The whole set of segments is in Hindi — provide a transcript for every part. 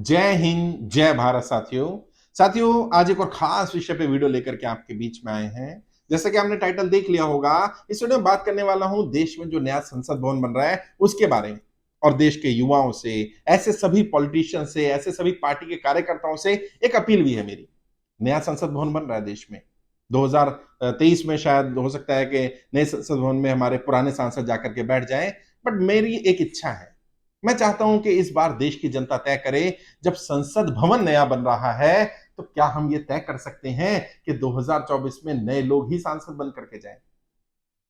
जय हिंद, जय भारत साथियों। आज एक और खास विषय पे वीडियो लेकर के आपके बीच में आए हैं। जैसा कि आपने टाइटल देख लिया होगा, इस वीडियो में बात करने वाला हूं देश में जो नया संसद भवन बन रहा है उसके बारे में, और देश के युवाओं से, ऐसे सभी पॉलिटिशियन से, ऐसे सभी पार्टी के कार्यकर्ताओं से एक अपील भी है मेरी। नया संसद भवन बन रहा है देश में। 2023 में शायद हो सकता है कि नए संसद भवन में हमारे पुराने सांसद जाकर के बैठ जाएं, बट मेरी एक इच्छा है। मैं चाहता हूं कि इस बार देश की जनता तय करे, जब संसद भवन नया बन रहा है तो क्या हम ये तय कर सकते हैं कि 2024 में नए लोग ही सांसद बन करके जाएं?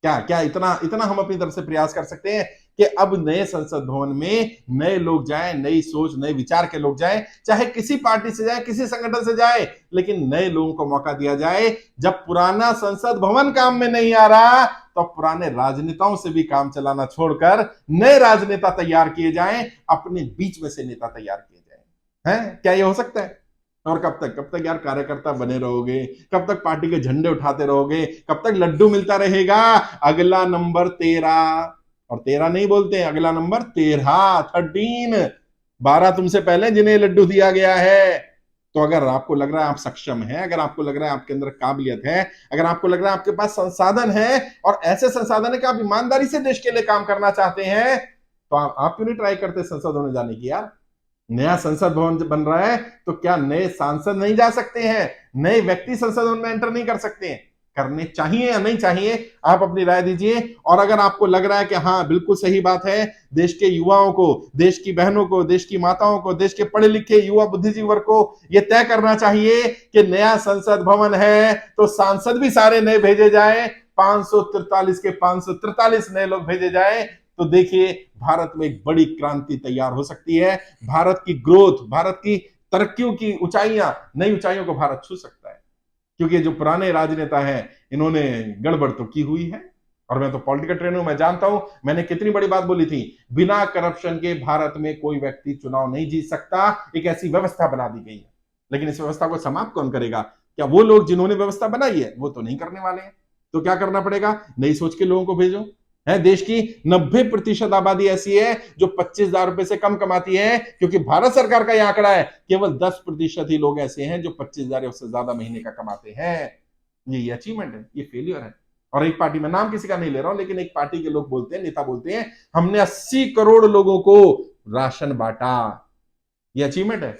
क्या क्या इतना इतना हम अपनी तरफ से प्रयास कर सकते हैं कि अब नए संसद भवन में नए लोग जाएं, नई सोच, नए विचार के लोग जाएं, चाहे किसी पार्टी से जाए, किसी संगठन से जाए, लेकिन नए लोगों को मौका दिया जाए। जब पुराना संसद भवन काम में नहीं आ रहा तो पुराने राजनेताओं से भी काम चलाना छोड़कर नए राजनेता तैयार किए जाएं, अपने बीच में से नेता तैयार किए जाएं। हैं, क्या ये हो सकता है? और कब तक यार कार्यकर्ता बने रहोगे? कब तक पार्टी के झंडे उठाते रहोगे? कब तक लड्डू मिलता रहेगा? अगला नंबर 13, और 13 नहीं बोलते हैं, अगला नंबर 13, 12 तुमसे पहले जिन्हें लड्डू दिया गया है। तो अगर आपको लग रहा है आप सक्षम हैं, अगर आपको लग रहा है आपके अंदर काबिलियत है, अगर आपको लग रहा है आपके पास संसाधन है, और ऐसे संसाधन है कि आप ईमानदारी से देश के लिए काम करना चाहते हैं, तो आप क्यों नहीं ट्राई करते संसद होने जाने की यार? नया संसद भवन बन रहा है तो क्या नए सांसद नहीं जा सकते हैं? नए व्यक्ति संसद भवन में एंटर नहीं कर सकते हैं? करने चाहिए या नहीं चाहिए? आप अपनी राय दीजिए। और अगर आपको लग रहा है कि हाँ बिल्कुल सही बात है, देश के युवाओं को, देश की बहनों को, देश की माताओं को, देश के पढ़े लिखे युवा बुद्धिजीवी वर्ग को यह तय करना चाहिए कि नया संसद भवन है तो सांसद भी सारे नए भेजे जाए, 543 के 543 नए लोग भेजे जाए, तो देखिए भारत में एक बड़ी क्रांति तैयार हो सकती है। भारत की ग्रोथ, भारत की तरक्कियों की ऊंचाइयां, नई ऊंचाइयों को भारत छू सकता है। क्योंकि जो पुराने राजनेता हैं इन्होंने गड़बड़ तो की हुई है। और मैं तो पॉलिटिकल ट्रेनर हूं, मैं जानता हूं मैंने कितनी बड़ी बात बोली थी। बिना करप्शन के भारत में कोई व्यक्ति चुनाव नहीं जीत सकता। एक ऐसी व्यवस्था बना दी गई है, लेकिन इस व्यवस्था को समाप्त कौन करेगा? क्या वो लोग जिन्होंने व्यवस्था बनाई है वो तो नहीं करने वाले हैं। तो क्या करना पड़ेगा? नई सोच के लोगों को भेजो। है, देश की 90% आबादी ऐसी है जो 25,000 रुपए से कम कमाती है, क्योंकि भारत सरकार का यह आंकड़ा है केवल 10% ही लोग ऐसे हैं जो 25,000 या उससे ज्यादा महीने का कमाते हैं। ये अचीवमेंट है, ये फेलियर है। और एक पार्टी में, नाम किसी का नहीं ले रहा हूं, लेकिन एक पार्टी के लोग बोलते हैं, नेता बोलते हैं, हमने 80 करोड़ लोगों को राशन बांटा। ये अचीवमेंट है?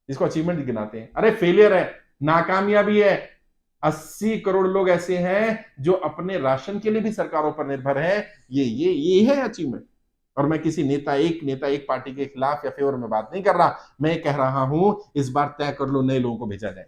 इसको अचीवमेंट गिनाते हैं? अरे फेलियर है, नाकामयाबी है। 80 करोड़ लोग ऐसे हैं जो अपने राशन के लिए भी सरकारों पर निर्भर हैं। ये है अचीवमेंट। और मैं किसी नेता एक पार्टी के खिलाफ या फेवर में बात नहीं कर रहा। मैं कह रहा हूं इस बार तय कर लो, नए लोगों को भेजा जाए।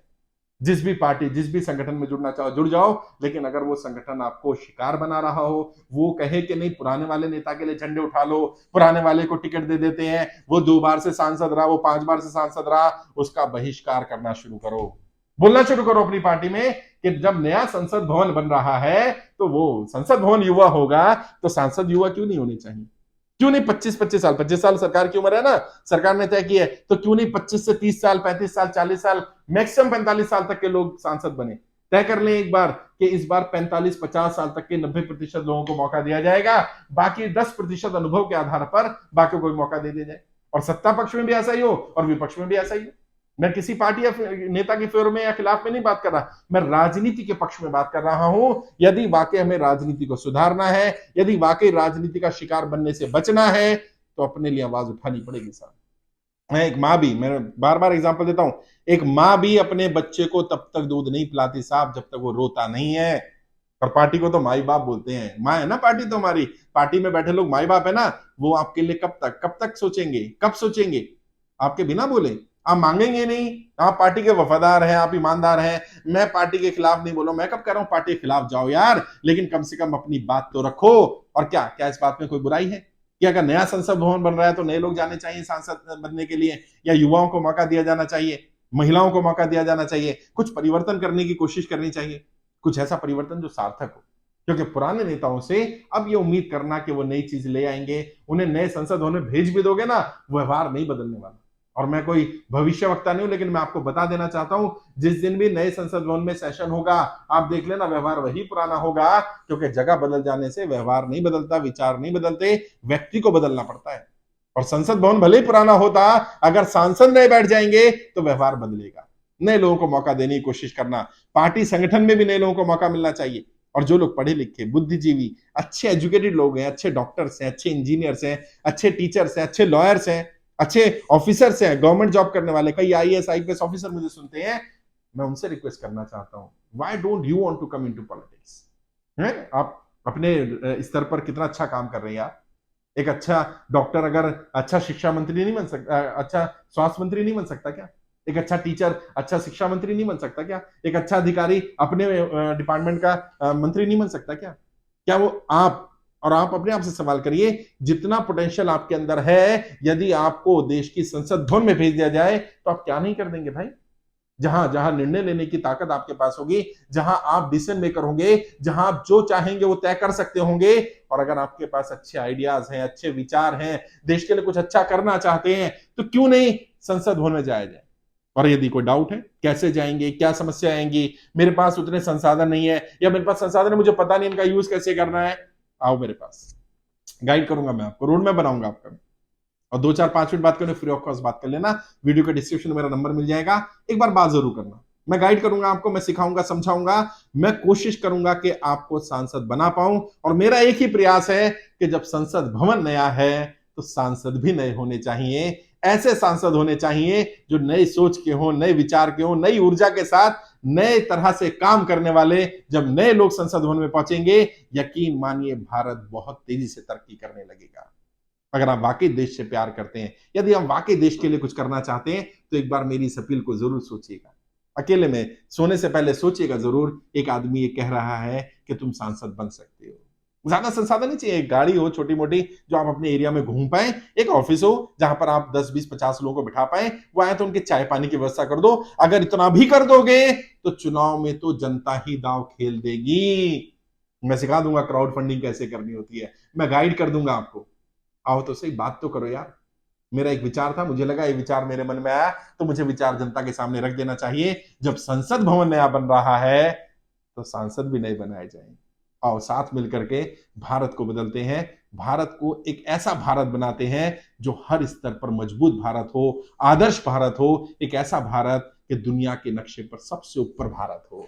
जिस भी पार्टी, जिस भी संगठन में जुड़ना चाहो जुड़ जाओ, लेकिन अगर वो संगठन आपको शिकार बना रहा हो, वो कहे कि नहीं पुराने वाले नेता के लिए झंडे उठा लो, पुराने वाले को टिकट दे देते हैं, वो 2 बार से सांसद रहा, वो 5 बार से सांसद रहा, उसका बहिष्कार करना शुरू करो। बोलना शुरू करो अपनी पार्टी में कि जब नया संसद भवन बन रहा है तो वो संसद भवन युवा होगा, तो सांसद युवा क्यों नहीं होने चाहिए? क्यों नहीं 25-25 साल? 25 साल सरकार की उम्र है ना, सरकार ने तय की है, तो क्यों नहीं 25 से 30 साल, 35 साल, 40 साल, मैक्सिमम 45 साल तक के लोग सांसद बने? तय कर लें एक बार कि इस बार 45-50 साल तक के 90% लोगों को मौका दिया जाएगा, बाकी 10% अनुभव के आधार पर बाकी को मौका दे दिया जाए। और सत्ता पक्ष में भी ऐसा ही हो और विपक्ष में भी ऐसा ही हो। मैं किसी पार्टी या नेता के फेवर में या खिलाफ में नहीं बात कर रहा, मैं राजनीति के पक्ष में बात कर रहा हूं। यदि वाकई हमें राजनीति को सुधारना है, यदि वाकई राजनीति का शिकार बनने से बचना है, तो अपने लिए आवाज उठानी पड़ेगी साहब। मैं एक माँ भी, मैं बार बार एग्जांपल देता हूं, एक माँ भी अपने बच्चे को तब तक दूध नहीं पिलाती साहब जब तक वो रोता नहीं है। और पार्टी को तो माई बाप बोलते हैं, माँ है ना पार्टी तो हमारी। पार्टी में बैठे लोग माई बाप है ना, वो आपके लिए कब तक सोचेंगे, कब सोचेंगे? आपके बिना बोले आप मांगेंगे नहीं। आप पार्टी के वफादार हैं, आप ईमानदार हैं। मैं पार्टी के खिलाफ नहीं बोल रहा हूं, मैं कब कह रहा हूं पार्टी के खिलाफ जाओ यार, लेकिन कम से कम अपनी बात तो रखो। और क्या क्या इस बात में कोई बुराई है कि अगर नया संसद भवन बन रहा है तो नए लोग जाने चाहिए सांसद बनने के लिए, या युवाओं को मौका दिया जाना चाहिए, महिलाओं को मौका दिया जाना चाहिए, कुछ परिवर्तन करने की कोशिश करनी चाहिए, कुछ ऐसा परिवर्तन जो सार्थक हो। क्योंकि पुराने नेताओं से अब ये उम्मीद करना कि वो नई चीज ले आएंगे, उन्हें नए संसद भवन में भेज भी दोगे ना, व्यवहार नहीं बदलने वाला। और मैं कोई भविष्यवक्ता नहीं हूं, लेकिन मैं आपको बता देना चाहता हूं, जिस दिन भी नए संसद भवन में सेशन होगा, आप देख लेना व्यवहार वही पुराना होगा। क्योंकि जगह बदल जाने से व्यवहार नहीं बदलता, विचार नहीं बदलते, व्यक्ति को बदलना पड़ता है। और संसद भवन भले ही पुराना होता, अगर सांसद नए बैठ जाएंगे तो व्यवहार बदलेगा। नए लोगों को मौका देने की कोशिश करना, पार्टी संगठन में भी नए लोगों को मौका मिलना चाहिए। और जो लोग पढ़े लिखे, बुद्धिजीवी, अच्छे एजुकेटेड लोग हैं, अच्छे डॉक्टर्स हैं, अच्छे इंजीनियर्स हैं, अच्छे टीचर्स हैं, अच्छे लॉयर्स हैं, अच्छे ऑफिसर्स हैं, गवर्नमेंट जॉब करने वाले, कई आईएएस आईपीएस ऑफिसर मुझे सुनते हैं, मैं उनसे रिक्वेस्ट करना चाहता हूं, why don't you want to come into politics? हैं आप अपने स्तर पर कितना अच्छा काम कर रहे हैं आप। एक अच्छा डॉक्टर अगर अच्छा शिक्षा मंत्री नहीं बन सकता, अच्छा स्वास्थ्य मंत्री नहीं बन सकता क्या? एक अच्छा टीचर अच्छा शिक्षा मंत्री नहीं बन सकता क्या? एक अच्छा अधिकारी अपने डिपार्टमेंट का मंत्री नहीं बन सकता क्या? क्या वो आप, और आप अपने आप से सवाल करिए, जितना पोटेंशियल आपके अंदर है, यदि आपको देश की संसद भवन में भेज दिया जाए तो आप क्या नहीं कर देंगे भाई? जहां जहां निर्णय लेने की ताकत आपके पास होगी, जहां आप डिसीजन मेकर होंगे, जहां आप जो चाहेंगे वो तय कर सकते होंगे, और अगर आपके पास अच्छे आइडियाज हैं, अच्छे विचार हैं, देश के लिए कुछ अच्छा करना चाहते हैं, तो क्यों नहीं संसद भवन में जाया जाए? और यदि कोई डाउट है कैसे जाएंगे, क्या समस्या आएंगी, मेरे पास उतने संसाधन नहीं है, या मेरे पास संसाधन है मुझे पता नहीं इनका यूज कैसे करना है, आओ मेरे पास, गाइड करूंगा मैं आपको, रोड मैप बनाऊंगा आपका। और 2 4 5 मिनट बात करने, फ्री ऑफ कॉस्ट बात कर लेना, वीडियो के डिस्क्रिप्शन में मेरा नंबर मिल जाएगा, एक बार बात जरूर करना। मैं गाइड करूंगा आपको, मैं सिखाऊंगा, समझाऊंगा, मैं कोशिश करूंगा कि आपको सांसद बना पाऊं। और मेरा एक ही प्रयास है कि जब संसद भवन नया है तो सांसद भी नए होने चाहिए, ऐसे सांसद होने चाहिए जो नई सोच के हो, नए विचार के हो, नई ऊर्जा के साथ, नए तरह से काम करने वाले। जब नए लोग संसद भवन में पहुंचेंगे, यकीन मानिए भारत बहुत तेजी से तरक्की करने लगेगा। अगर आप वाकई देश से प्यार करते हैं, यदि हम वाकई देश के लिए कुछ करना चाहते हैं, तो एक बार मेरी इस अपील को जरूर सोचिएगा। अकेले में सोने से पहले सोचिएगा जरूर, एक आदमी ये कह रहा है कि तुम सांसद बन सकते हो। ज्यादा संसाधन नहीं चाहिए, एक गाड़ी हो छोटी मोटी जो आप अपने एरिया में घूम पाए, एक ऑफिस हो जहां पर आप 10 20 50 लोगों को बिठा पाए, वो आए तो उनके चाय पानी की व्यवस्था कर दो। अगर इतना भी कर दोगे तो चुनाव में तो जनता ही दांव खेल देगी। मैं सिखा दूंगा क्राउड फंडिंग कैसे करनी होती है, मैं गाइड कर दूंगा आपको। आओ तो सही, बात तो करो यार। मेरा एक विचार था, मुझे लगा ये विचार मेरे मन में आया तो मुझे विचार जनता के सामने रख देना चाहिए। जब संसद भवन नया बन रहा है तो सांसद भी नए बनाए जाएंगे। आओ साथ मिलकर के भारत को बदलते हैं, भारत को एक ऐसा भारत बनाते हैं जो हर स्तर पर मजबूत भारत हो, आदर्श भारत हो, एक ऐसा भारत कि दुनिया के नक्शे पर सबसे ऊपर भारत हो।